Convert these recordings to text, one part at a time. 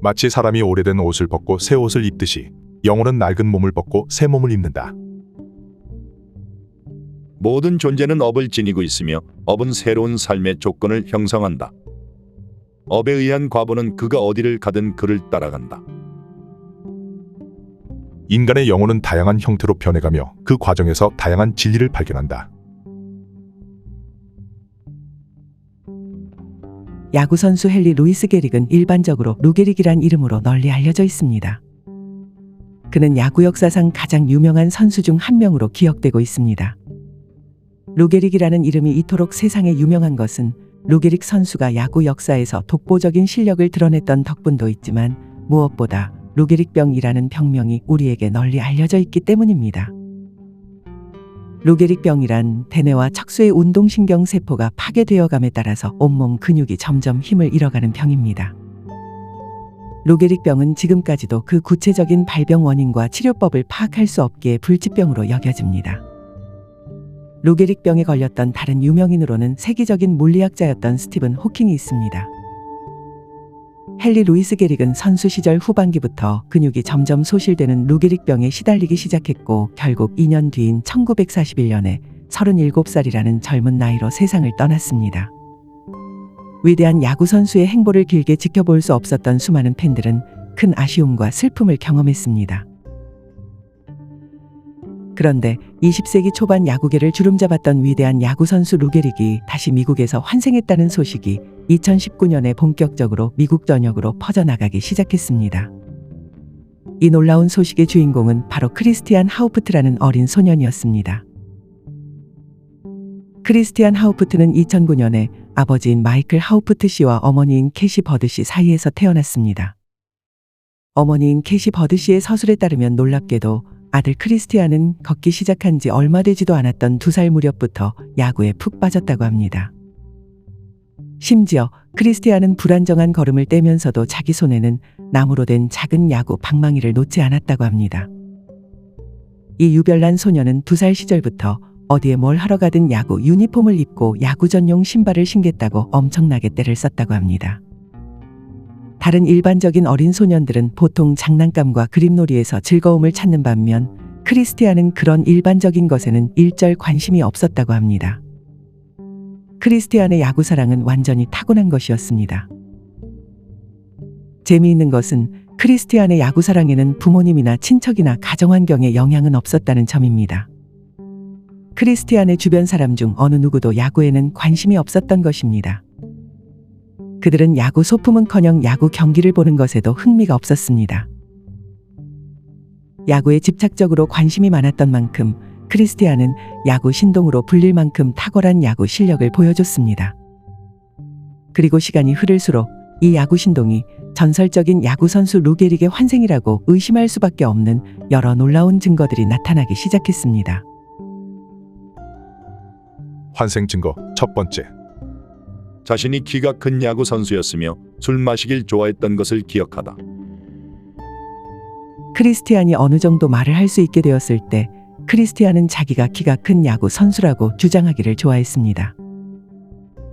마치 사람이 오래된 옷을 벗고 새 옷을 입듯이 영혼은 낡은 몸을 벗고 새 몸을 입는다. 모든 존재는 업을 지니고 있으며 업은 새로운 삶의 조건을 형성한다. 업에 의한 과보는 그가 어디를 가든 그를 따라간다. 인간의 영혼은 다양한 형태로 변해가며 그 과정에서 다양한 진리를 발견한다. 야구선수 헨리 루이스 게릭은 일반적으로 루게릭이란 이름으로 널리 알려져 있습니다. 그는 야구 역사상 가장 유명한 선수 중 한 명으로 기억되고 있습니다. 루게릭이라는 이름이 이토록 세상에 유명한 것은 루게릭 선수가 야구 역사에서 독보적인 실력을 드러냈던 덕분도 있지만 무엇보다 루게릭병이라는 병명이 우리에게 널리 알려져 있기 때문입니다. 루게릭병이란 대뇌와 척수의 운동신경 세포가 파괴되어감에 따라서 온몸 근육이 점점 힘을 잃어가는 병입니다. 루게릭병은 지금까지도 그 구체적인 발병 원인과 치료법을 파악할 수 없기에 불치병으로 여겨집니다. 루게릭병에 걸렸던 다른 유명인으로는 세계적인 물리학자였던 스티븐 호킹이 있습니다. 헨리 루이스 게릭은 선수 시절 후반기부터 근육이 점점 소실되는 루게릭병에 시달리기 시작했고 결국 2년 뒤인 1941년에 37살이라는 젊은 나이로 세상을 떠났습니다. 위대한 야구 선수의 행보를 길게 지켜볼 수 없었던 수많은 팬들은 큰 아쉬움과 슬픔을 경험했습니다. 그런데 20세기 초반 야구계를 주름잡았던 위대한 야구 선수 루게릭이 다시 미국에서 환생했다는 소식이 2019년에 본격적으로 미국 전역으로 퍼져나가기 시작했습니다. 이 놀라운 소식의 주인공은 바로 크리스티안 하우프트라는 어린 소년이었습니다. 크리스티안 하우프트는 2009년에 아버지인 마이클 하우프트 씨와 어머니인 캐시 버드 씨 사이에서 태어났습니다. 어머니인 캐시 버드 씨의 서술에 따르면 놀랍게도 아들 크리스티안은 걷기 시작한 지 얼마 되지도 않았던 2살 무렵부터 야구에 푹 빠졌다고 합니다. 심지어 크리스티안은 불안정한 걸음을 떼면서도 자기 손에는 나무로 된 작은 야구 방망이를 놓지 않았다고 합니다. 이 유별난 소녀는 2살 시절부터 어디에 뭘 하러 가든 야구 유니폼을 입고 야구 전용 신발을 신겠다고 엄청나게 떼를 썼다고 합니다. 다른 일반적인 어린 소년들은 보통 장난감과 그림놀이에서 즐거움을 찾는 반면 크리스티안은 그런 일반적인 것에는 일절 관심이 없었다고 합니다. 크리스티안의 야구 사랑은 완전히 타고난 것이었습니다. 재미있는 것은 크리스티안의 야구 사랑에는 부모님이나 친척이나 가정환경에 영향은 없었다는 점입니다. 크리스티안의 주변 사람 중 어느 누구도 야구에는 관심이 없었던 것입니다. 그들은 야구 소품은커녕 야구 경기를 보는 것에도 흥미가 없었습니다. 야구에 집착적으로 관심이 많았던 만큼 크리스티안은 야구 신동으로 불릴 만큼 탁월한 야구 실력을 보여줬습니다. 그리고 시간이 흐를수록 이 야구 신동이 전설적인 야구 선수 루게릭의 환생이라고 의심할 수밖에 없는 여러 놀라운 증거들이 나타나기 시작했습니다. 환생 증거 첫 번째. 자신이 키가 큰 야구 선수였으며 술 마시길 좋아했던 것을 기억하다. 크리스티안이 어느 정도 말을 할 수 있게 되었을 때 크리스티안은 자기가 키가 큰 야구 선수라고 주장하기를 좋아했습니다.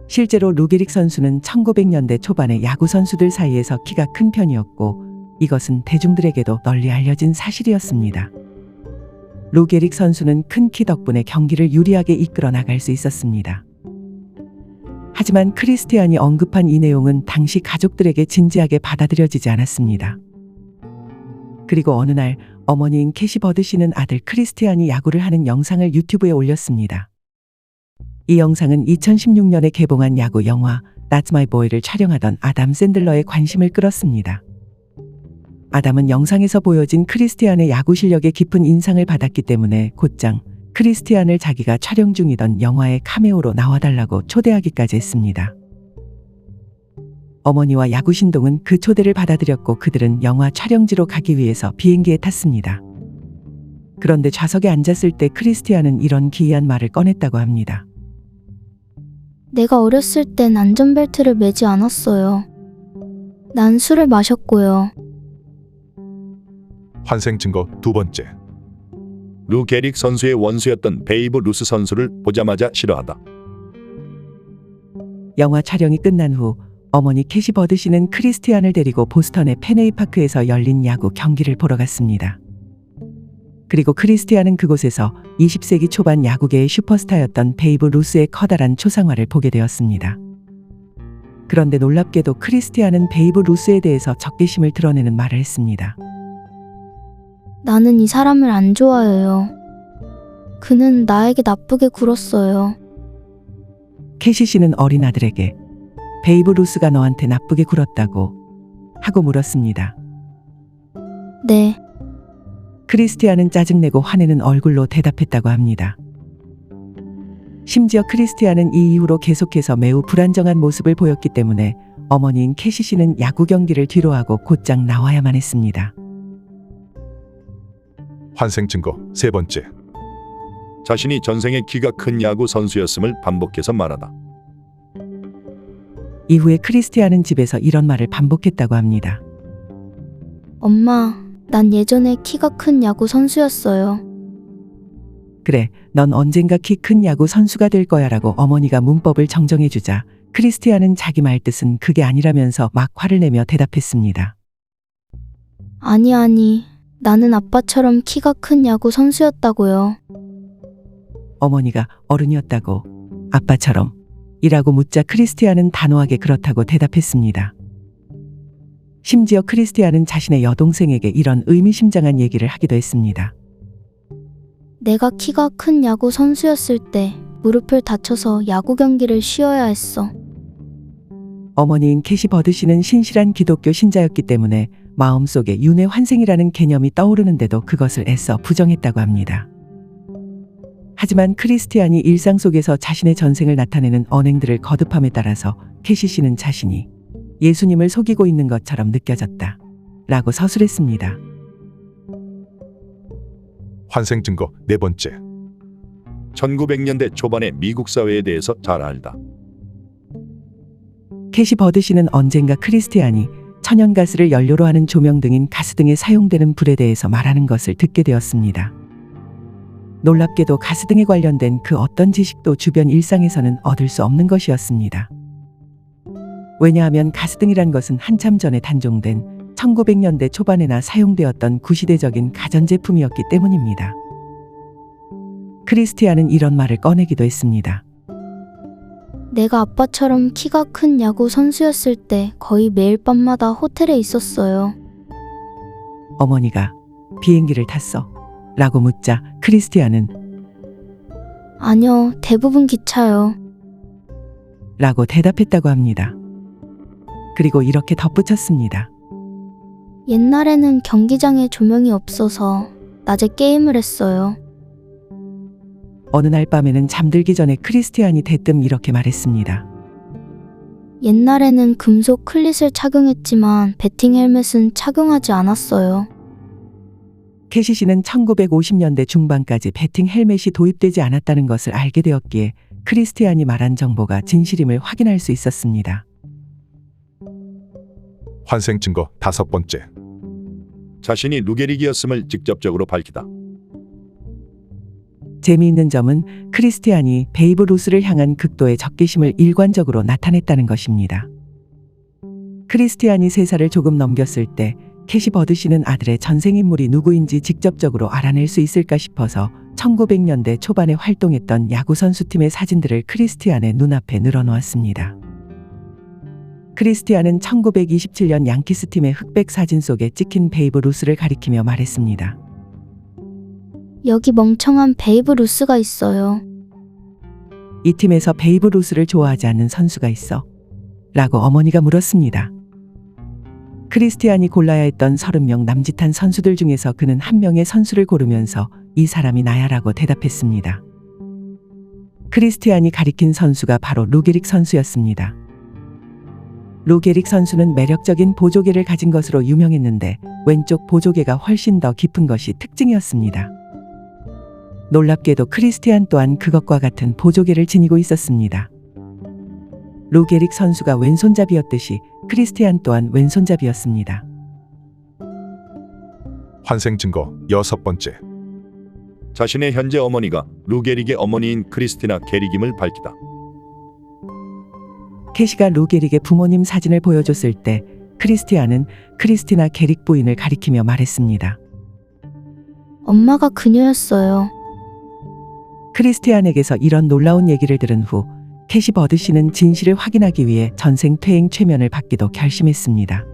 실제로 루게릭 선수는 1900년대 초반의 야구 선수들 사이에서 키가 큰 편이었고 이것은 대중들에게도 널리 알려진 사실이었습니다. 루게릭 선수는 큰 키 덕분에 경기를 유리하게 이끌어 나갈 수 있었습니다. 하지만 크리스티안이 언급한 이 내용은 당시 가족들에게 진지하게 받아들여지지 않았습니다. 그리고 어느 날 어머니인 캐시 버드 씨는 아들 크리스티안이 야구를 하는 영상을 유튜브에 올렸습니다. 이 영상은 2016년에 개봉한 야구 영화 That's My Boy를 촬영하던 아담 샌들러의 관심을 끌었습니다. 아담은 영상에서 보여진 크리스티안의 야구 실력에 깊은 인상을 받았기 때문에 곧장 크리스티안을 자기가 촬영 중이던 영화의 카메오로 나와달라고 초대하기까지 했습니다. 어머니와 야구 신동은 그 초대를 받아들였고 그들은 영화 촬영지로 가기 위해서 비행기에 탔습니다. 그런데 좌석에 앉았을 때 크리스티안은 이런 기이한 말을 꺼냈다고 합니다. 내가 어렸을 땐 안전벨트를 매지 않았어요. 난 술을 마셨고요. 환생 증거 두 번째. 루게릭 선수의 원수였던 베이브 루스 선수를 보자마자 싫어하다. 영화 촬영이 끝난 후 어머니 캐시 버드 씨는 크리스티안을 데리고 보스턴의 페네이파크에서 열린 야구 경기를 보러 갔습니다. 그리고 크리스티안은 그곳에서 20세기 초반 야구계의 슈퍼스타였던 베이브 루스의 커다란 초상화를 보게 되었습니다. 그런데 놀랍게도 크리스티안은 베이브 루스에 대해서 적개심을 드러내는 말을 했습니다. 나는 이 사람을 안 좋아해요. 그는 나에게 나쁘게 굴었어요. 캐시 씨는 어린 아들에게 베이브 루스가 너한테 나쁘게 굴었다고 하고 물었습니다. 네, 크리스티안은 짜증내고 화내는 얼굴로 대답했다고 합니다. 심지어 크리스티안은 이 이후로 계속해서 매우 불안정한 모습을 보였기 때문에 어머니인 캐시 씨는 야구 경기를 뒤로하고 곧장 나와야만 했습니다. 환생 증거 세 번째. 자신이 전생에 키가 큰 야구 선수였음을 반복해서 말하다. 이후에 크리스티안은 집에서 이런 말을 반복했다고 합니다. 엄마, 난 예전에 키가 큰 야구 선수였어요. 그래, 넌 언젠가 키 큰 야구 선수가 될 거야 라고 어머니가 문법을 정정해주자 크리스티안은 자기 말 뜻은 그게 아니라면서 막 화를 내며 대답했습니다. 아니, 나는 아빠처럼 키가 큰 야구 선수였다고요. 어머니가 어른이었다고 아빠처럼 이라고 묻자 크리스티안은 단호하게 그렇다고 대답했습니다. 심지어 크리스티안은 자신의 여동생에게 이런 의미심장한 얘기를 하기도 했습니다. 내가 키가 큰 야구 선수였을 때 무릎을 다쳐서 야구 경기를 쉬어야 했어. 어머니인 캐시 버드 씨는 신실한 기독교 신자였기 때문에 마음속에 윤회 환생이라는 개념이 떠오르는데도 그것을 애써 부정했다고 합니다. 하지만 크리스티안이 일상 속에서 자신의 전생을 나타내는 언행들을 거듭함에 따라서 캐시 씨는 자신이 예수님을 속이고 있는 것처럼 느껴졌다 라고 서술했습니다. 환생 증거 네 번째. 1900년대 초반의 미국 사회에 대해서 잘 알다. 캐시 버드 씨는 언젠가 크리스티안이 천연가스를 연료로 하는 조명 등인 가스 등에 사용되는 불에 대해서 말하는 것을 듣게 되었습니다. 놀랍게도 가스 등에 관련된 그 어떤 지식도 주변 일상에서는 얻을 수 없는 것이었습니다. 왜냐하면 가스등이란 것은 한참 전에 단종된 1900년대 초반에나 사용되었던 구시대적인 가전제품이었기 때문입니다. 크리스티안은 이런 말을 꺼내기도 했습니다. 내가 아빠처럼 키가 큰 야구 선수였을 때 거의 매일 밤마다 호텔에 있었어요. 어머니가 비행기를 탔어? 라고 묻자 크리스티안은 아니요, 대부분 기차요. 라고 대답했다고 합니다. 그리고 이렇게 덧붙였습니다. 옛날에는 경기장에 조명이 없어서 낮에 게임을 했어요. 어느 날 밤에는 잠들기 전에 크리스티안이 대뜸 이렇게 말했습니다. 옛날에는 금속 클릿을 착용했지만 배팅 헬멧은 착용하지 않았어요. 캐시 씨는 1950년대 중반까지 배팅 헬멧이 도입되지 않았다는 것을 알게 되었기에 크리스티안이 말한 정보가 진실임을 확인할 수 있었습니다. 환생 증거 다섯 번째. 자신이 루게릭이었음을 직접적으로 밝히다. 재미있는 점은 크리스티안이 베이브 루스를 향한 극도의 적개심을 일관적으로 나타냈다는 것입니다. 크리스티안이 3살을 조금 넘겼을 때 캐시 버드 씨는 아들의 전생인물이 누구인지 직접적으로 알아낼 수 있을까 싶어서 1900년대 초반에 활동했던 야구선수팀의 사진들을 크리스티안의 눈앞에 늘어놓았습니다. 크리스티안은 1927년 양키스 팀의 흑백 사진 속에 찍힌 베이브 루스를 가리키며 말했습니다. 여기 멍청한 베이브 루스가 있어요. 이 팀에서 베이브 루스를 좋아하지 않는 선수가 있어? 라고 어머니가 물었습니다. 크리스티안이 골라야 했던 30명 남짓한 선수들 중에서 그는 한 명의 선수를 고르면서 이 사람이 나야 라고 대답했습니다. 크리스티안이 가리킨 선수가 바로 루게릭 선수였습니다. 루게릭 선수는 매력적인 보조개를 가진 것으로 유명했는데 왼쪽 보조개가 훨씬 더 깊은 것이 특징이었습니다. 놀랍게도 크리스티안 또한 그것과 같은 보조개를 지니고 있었습니다. 루게릭 선수가 왼손잡이였듯이 크리스티안 또한 왼손잡이였습니다. 환생 증거 여섯 번째. 자신의 현재 어머니가 루게릭의 어머니인 크리스티나 게릭임을 밝히다. 캐시가 루 게릭의 부모님 사진을 보여줬을 때 크리스티안은 크리스티나 게릭 부인을 가리키며 말했습니다. 엄마가 그녀였어요. 크리스티안에게서 이런 놀라운 얘기를 들은 후 캐시 버드 씨는 진실을 확인하기 위해 전생 퇴행 최면을 받기도 결심했습니다.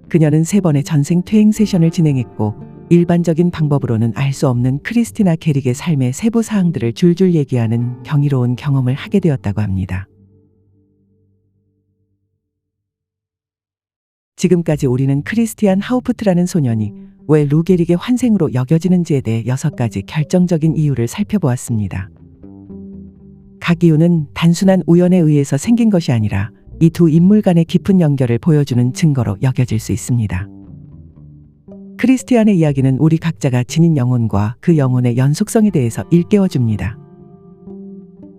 그녀는 3번의 전생 퇴행 세션을 진행했고 일반적인 방법으로는 알 수 없는 크리스티나 게릭의 삶의 세부 사항들을 줄줄 얘기하는 경이로운 경험을 하게 되었다고 합니다. 지금까지 우리는 크리스티안 하우프트라는 소년이 왜 루 게릭의 환생으로 여겨지는지에 대해 6가지 결정적인 이유를 살펴보았습니다. 각 이유는 단순한 우연에 의해서 생긴 것이 아니라 이 두 인물 간의 깊은 연결을 보여주는 증거로 여겨질 수 있습니다. 크리스티안의 이야기는 우리 각자가 지닌 영혼과 그 영혼의 연속성에 대해서 일깨워줍니다.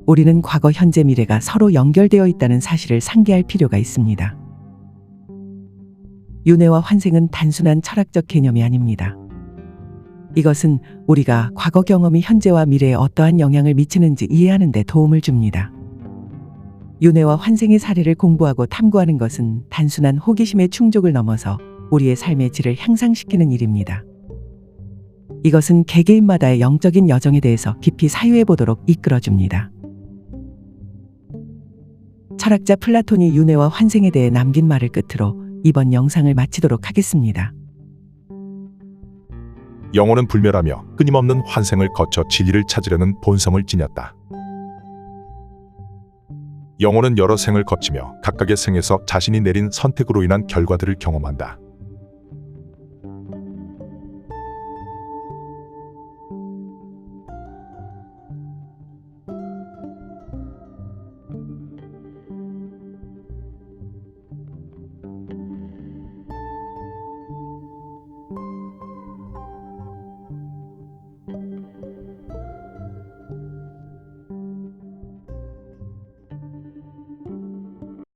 우리는 과거, 현재, 미래가 서로 연결되어 있다는 사실을 상기할 필요가 있습니다. 윤회와 환생은 단순한 철학적 개념이 아닙니다. 이것은 우리가 과거 경험이 현재와 미래에 어떠한 영향을 미치는지 이해하는 데 도움을 줍니다. 윤회와 환생의 사례를 공부하고 탐구하는 것은 단순한 호기심의 충족을 넘어서 우리의 삶의 질을 향상시키는 일입니다. 이것은 개개인마다의 영적인 여정에 대해서 깊이 사유해 보도록 이끌어줍니다. 철학자 플라톤이 윤회와 환생에 대해 남긴 말을 끝으로 이번 영상을 마치도록 하겠습니다. 영혼은 불멸하며 끊임없는 환생을 거쳐 진리를 찾으려는 본성을 지녔다. 영혼은 여러 생을 거치며 각각의 생에서 자신이 내린 선택으로 인한 결과들을 경험한다.